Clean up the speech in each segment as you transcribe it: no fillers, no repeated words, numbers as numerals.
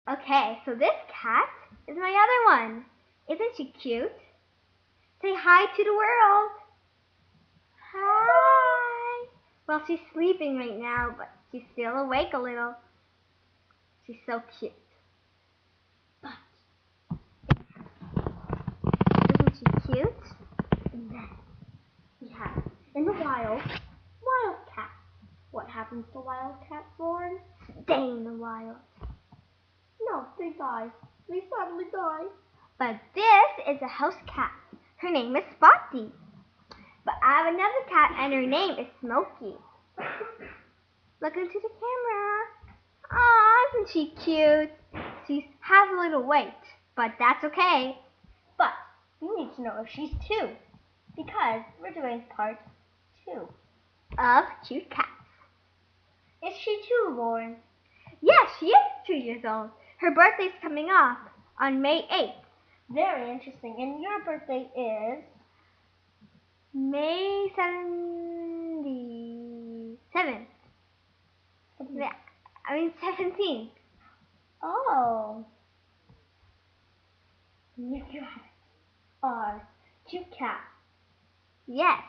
Okay, so this cat is my other one. Isn't she cute? Say hi to the world. Hi. Well, she's sleeping right now, but she's still awake a little. She's so cute. But isn't she cute? And then we have in the wild cat. What happens to wild cats, Lauren? Stay in the wild. No, they die. They suddenly die. But this is a house cat. Her name is Spotty. But I have another cat and her name is Smokey. Look into the camera. Aw, isn't she cute? She has a little weight, but that's okay. But you need to know if she's 2, because we're doing part 2 of cute cats. Is she 2, Lauren? Yes, she is 2 years old. Her birthday's coming up on May 8th. Very interesting. And your birthday is? May 7th. Yeah, 17th. Oh. You guys are cute cats. Yes.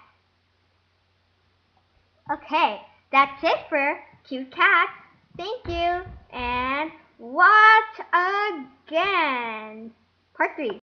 Okay, that's it for cute cats. Thank you, and watch again. Part 3.